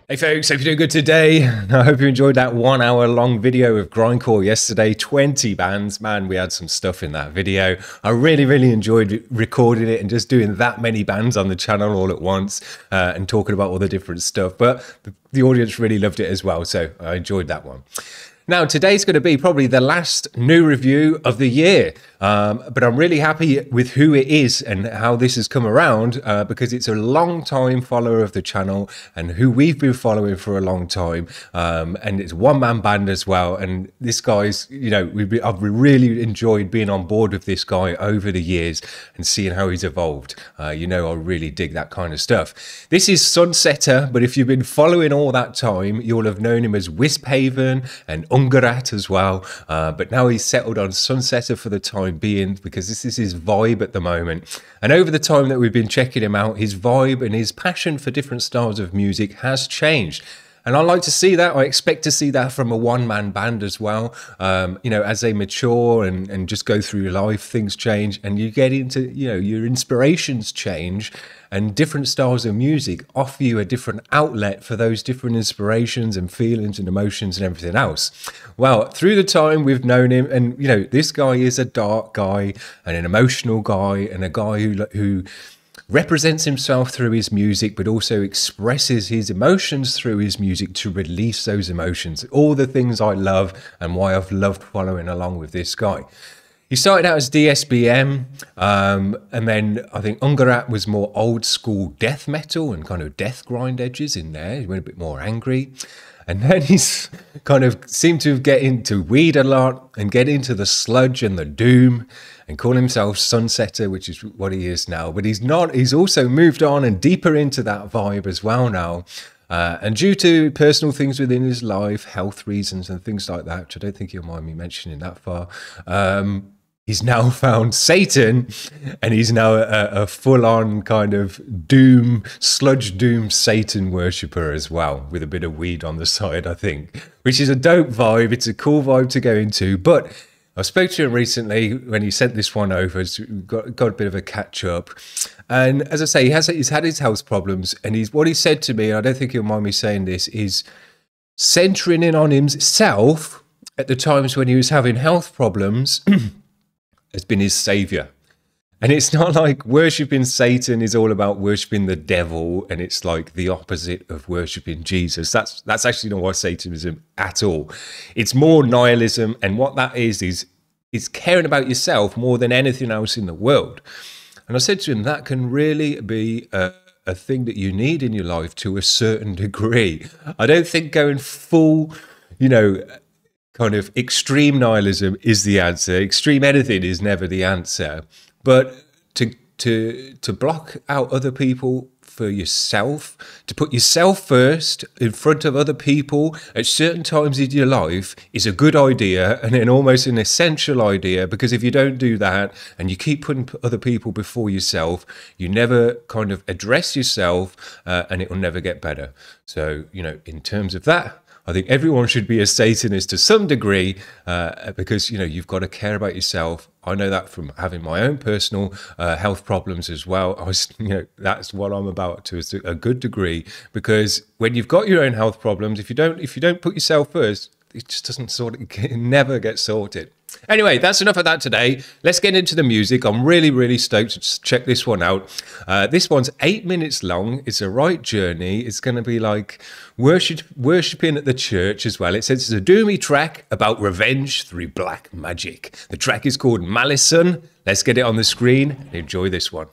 Hey folks, hope you're doing good today. I hope you enjoyed that 1 hour long video of grindcore yesterday. 20 bands, man, we had some stuff in that video. I really enjoyed recording it and just doing that many bands on the channel all at once and talking about all the different stuff. But the audience really loved it as well, so I enjoyed that one. Now, today's going to be probably the last new review of the year, but I'm really happy with who it is and how this has come around because it's a long-time follower of the channel and who we've been following for a long time, and it's a one-man band as well. And this guy's, you know, I've really enjoyed being on board with this guy over the years and seeing how he's evolved. You know, I really dig that kind of stuff. This is Sunsetter, but if you've been following all that time, you'll have known him as Wisphaven and Ungarat as well, but now he's settled on Sunsetter for the time being because this is his vibe at the moment. And over the time that we've been checking him out, his vibe and his passion for different styles of music has changed. And I like to see that. I expect to see that from a one-man band as well. You know, as they mature and just go through life, things change and you get into, you know, your inspirations change and different styles of music offer you a different outlet for those different inspirations and feelings and emotions and everything else. Well, through the time we've known him, and, you know, this guy is a dark guy and an emotional guy and a guy who represents himself through his music, but also expresses his emotions through his music to release those emotions. All the things I love and why I've loved following along with this guy. He started out as DSBM, and then I think Ungarat was more old school death metal and kind of death grind edges in there. He went a bit more angry. And then he's kind of seemed to get into weed a lot and get into the sludge and the doom and call himself Sunsetter, which is what he is now. But he's not, he's also moved on and deeper into that vibe as well now. And due to personal things within his life, health reasons and things like that, which I don't think he'll mind me mentioning that far, he's now found Satan, and he's now a full-on kind of doom, sludge doom Satan worshipper as well, with a bit of weed on the side, I think, which is a dope vibe. It's a cool vibe to go into. But I spoke to him recently when he sent this one over, so got a bit of a catch-up. And as I say, he's had his health problems, and what he said to me, I don't think he'll mind me saying this, is centering in on himself at the times when he was having health problems has been his savior. And it's not like worshipping Satan is all about worshipping the devil and it's like the opposite of worshipping Jesus. That's actually not what Satanism at all. It's more nihilism, and what that is caring about yourself more than anything else in the world. And I said to him, that can really be a thing that you need in your life to a certain degree. I don't think going full, you know, kind of extreme nihilism is the answer. Extreme anything is never the answer. But to block out other people for yourself, to put yourself first in front of other people at certain times in your life is a good idea, and an almost an essential idea, because if you don't do that and you keep putting other people before yourself, you never kind of address yourself and it will never get better. So, you know, in terms of that, I think everyone should be a Satanist to some degree because, you know, you've got to care about yourself. I know that from having my own personal health problems as well. You know, that's what I'm about to a good degree, because when you've got your own health problems, if you don't put yourself first, it just doesn't it never gets sorted. Anyway, that's enough of that today. Let's get into the music. I'm really stoked to check this one out. This one's 8 minutes long. It's a right journey. It's going to be like worshipping at the church as well. It says it's a doomy track about revenge through black magic. The track is called Malison. Let's get it on the screen and enjoy this one.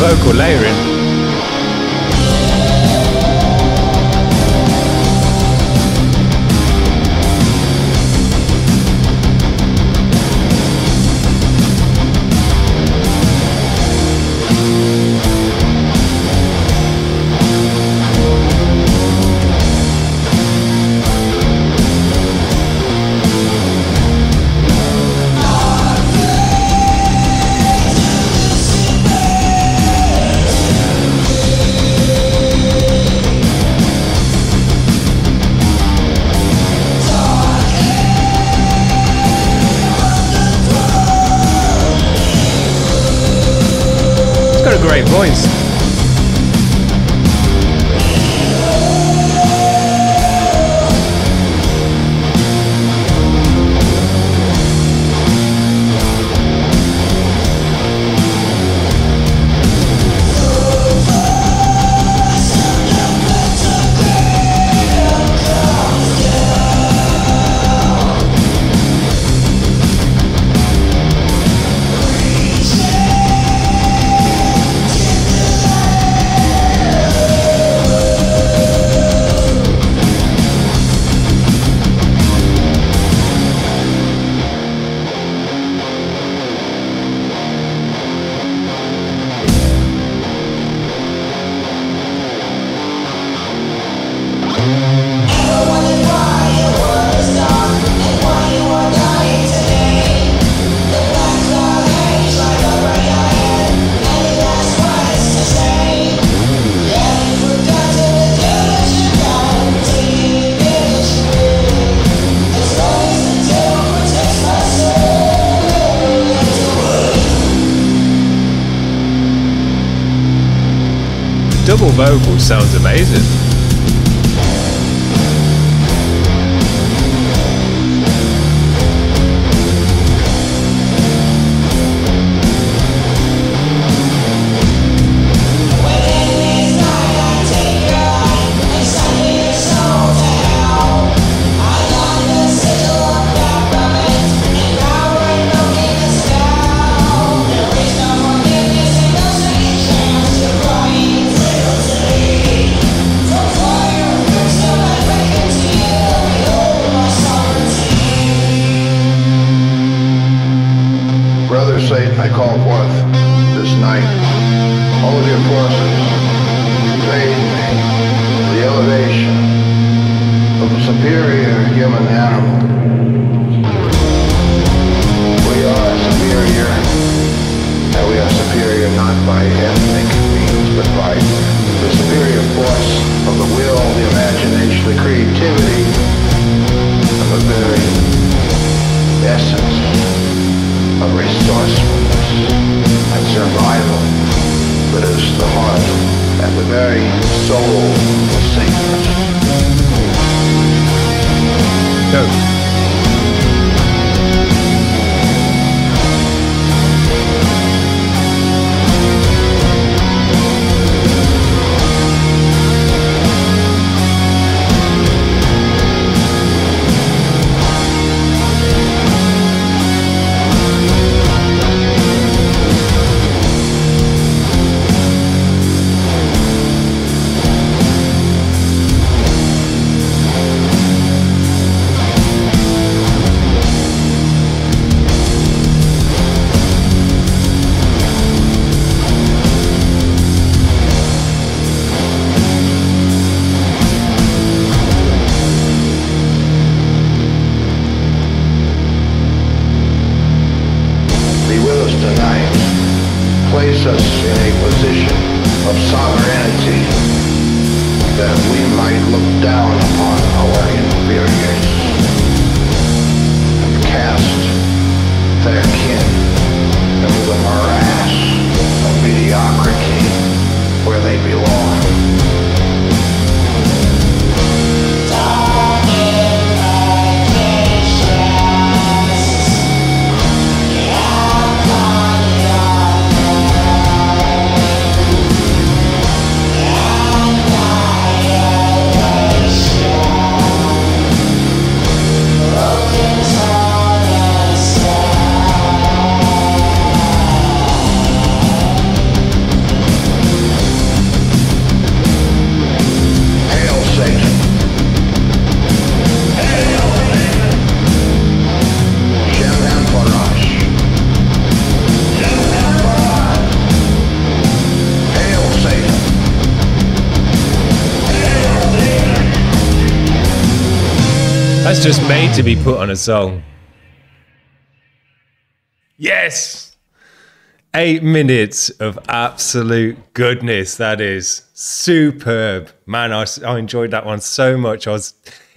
vocal layering. Great voice. Double vocal sounds amazing. Satan, I call forth this night all of your forces to aid me in the elevation of a superior human animal. We are superior, and we are superior not by ethnic means, but by the superior force of the will, the imagination, the creativity, and the very essence of resourcefulness and survival that is the heart and the very soul of Satan. Go. Place us in a position of sovereignty that we might look down upon our inferiors and cast their kin into the morass of mediocrity where they belong. That's just made to be put on a song. Yes! 8 minutes of absolute goodness. That is superb. Man, I enjoyed that one so much.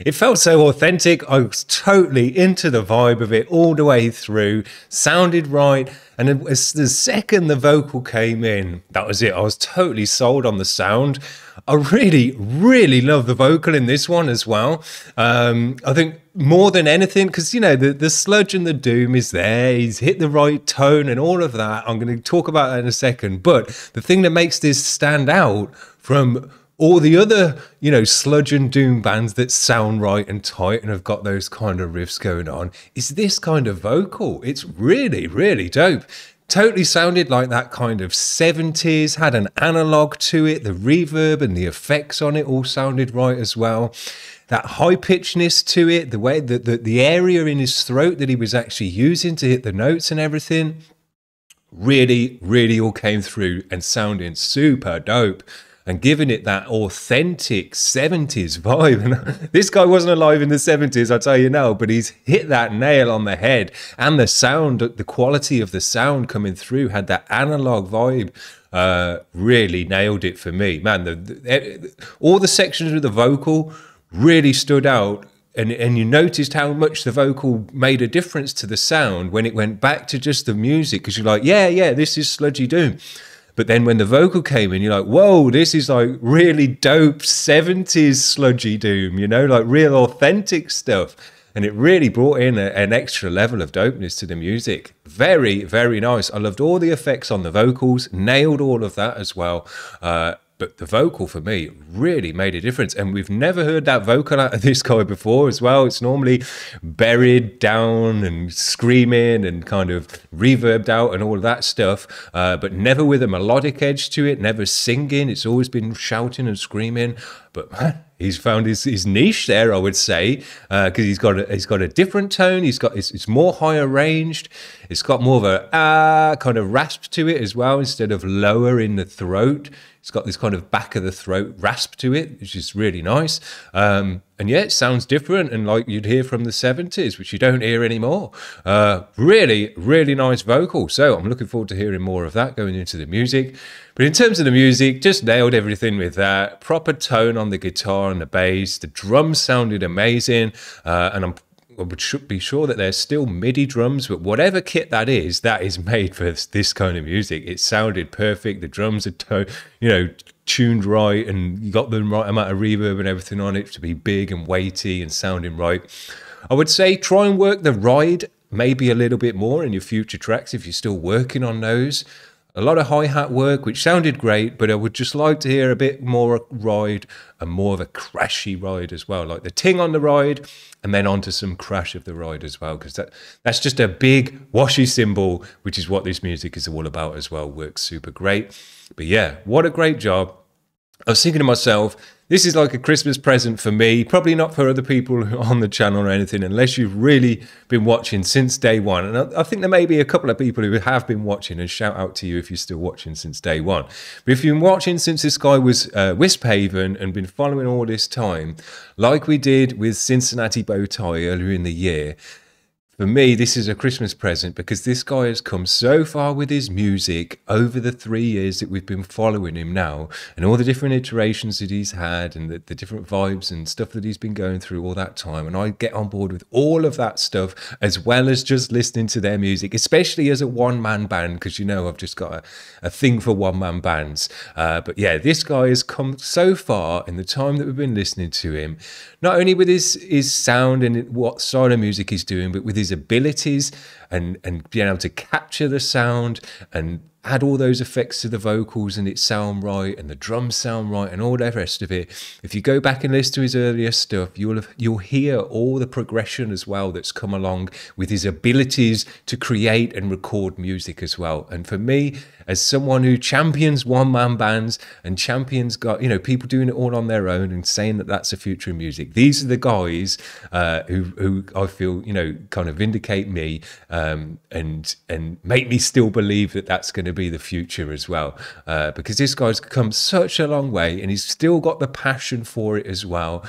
It felt so authentic. I was totally into the vibe of it all the way through. Sounded right. And as the second the vocal came in, that was it. I was totally sold on the sound. I really, really love the vocal in this one as well. I think more than anything, because, you know, the sludge and the doom is there. He's hit the right tone and all of that. I'm going to talk about that in a second. But the thing that makes this stand out from all the other, you know, sludge and doom bands that sound right and tight and have got those kind of riffs going on is this kind of vocal. It's really, really dope. Totally sounded like that kind of 70s, had an analog to it. The reverb and the effects on it all sounded right as well. That high pitchedness to it, the way that the area in his throat that he was actually using to hit the notes and everything, really, really all came through and sounding super dope. And giving it that authentic 70s vibe. And this guy wasn't alive in the 70s, I'll tell you now, but he's hit that nail on the head. And the sound, the quality of the sound coming through had that analog vibe. Really nailed it for me. Man, all the sections of the vocal really stood out. And you noticed how much the vocal made a difference to the sound when it went back to just the music. Because you're like, yeah, this is Sludgy Doom. But then when the vocal came in, you're like, whoa, this is like really dope 70s Sludgy Doom, you know, like real authentic stuff. And it really brought in an extra level of dopeness to the music. Very, very nice. I loved all the effects on the vocals, nailed all of that as well. But the vocal for me really made a difference. And we've never heard that vocal out of this guy before as well. It's normally buried down and screaming and kind of reverbed out and all of that stuff. But never with a melodic edge to it, never singing. It's always been shouting and screaming. But man, he's found his niche there, I would say, because he's got a different tone. It's more higher ranged. It's got more of a kind of rasp to it as well, instead of lower in the throat. It's got this kind of back of the throat rasp to it, which is really nice. And yeah, it sounds different and like you'd hear from the 70s, which you don't hear anymore. Really, really nice vocal. So I'm looking forward to hearing more of that going into the music. But in terms of the music, just nailed everything with that. Proper tone on the guitar and the bass. The drums sounded amazing. And I should be sure that there's still MIDI drums, but whatever kit that is made for this kind of music. It sounded perfect. The drums are, tuned right, and you got the right amount of reverb and everything on it to be big and weighty and sounding right. I would say try and work the ride maybe a little bit more in your future tracks if you're still working on those. A lot of hi-hat work, which sounded great, but I would just like to hear a bit more ride and more of a crashy ride as well, like the ting on the ride and then onto some crash of the ride as well, because that's just a big washy cymbal, which is what this music is all about as well. Works super great. But yeah, what a great job. I was thinking to myself, this is like a Christmas present for me, probably not for other people on the channel or anything, unless you've really been watching since day one. And I think there may be a couple of people who have been watching, and shout out to you if you're still watching since day one. But if you've been watching since this guy was Wispaven and been following all this time, like we did with Cincinnati Bowtie earlier in the year, for me, this is a Christmas present because this guy has come so far with his music over the 3 years that we've been following him now, and all the different iterations that he's had and the different vibes and stuff that he's been going through all that time. And I get on board with all of that stuff, as well as just listening to their music, especially as a one-man band, because I've just got a thing for one-man bands. But yeah, this guy has come so far in the time that we've been listening to him, not only with his sound and what style of music he's doing, but with his abilities and being able to capture the sound and add all those effects to the vocals and it sound right and the drums sound right and all the rest of it. If you go back and listen to his earlier stuff, you'll hear all the progression as well that's come along with his abilities to create and record music as well. And for me, as someone who champions one-man bands and champions people doing it all on their own and saying that that's the future of music, these are the guys who I feel kind of vindicate me and make me still believe that that's going to to be the future as well, because this guy's come such a long way, and he's still got the passion for it as well.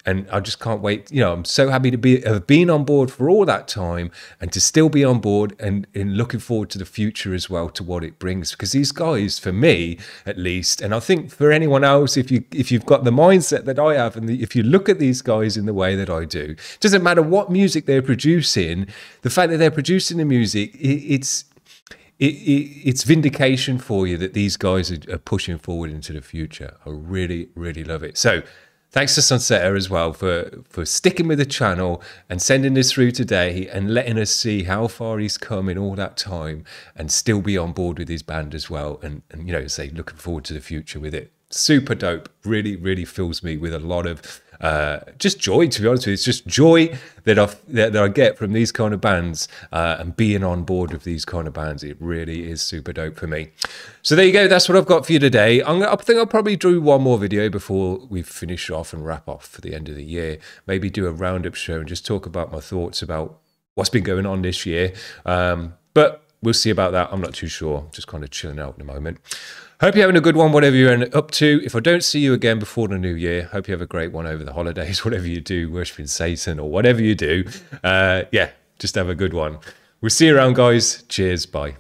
And I just can't wait. You know, I'm so happy to have been on board for all that time, and to still be on board, and looking forward to the future as well, to what it brings. Because these guys, for me at least, and I think for anyone else, if you've got the mindset that I have, and if you look at these guys in the way that I do, it doesn't matter what music they're producing. The fact that they're producing the music, it's vindication for you that these guys are pushing forward into the future. I really, really love it. So thanks to Sunsetter as well for sticking with the channel and sending this through today, and letting us see how far he's come in all that time, and still be on board with his band as well. And you know, say looking forward to the future with it. Super dope. Really, really fills me with a lot of just joy, to be honest with you. It's just joy that I get from these kind of bands, and being on board with these kind of bands. It really is super dope for me. So there you go. That's what I've got for you today. I think I'll probably do one more video before we finish off and wrap off for the end of the year. Maybe do a roundup show and just talk about my thoughts about what's been going on this year. But we'll see about that. I'm not too sure. Just kind of chilling out at the moment. Hope you're having a good one, whatever you're up to. If I don't see you again before the new year, hope you have a great one over the holidays, whatever you do, worshiping Satan or whatever you do. Yeah, just have a good one. We'll see you around, guys. Cheers. Bye.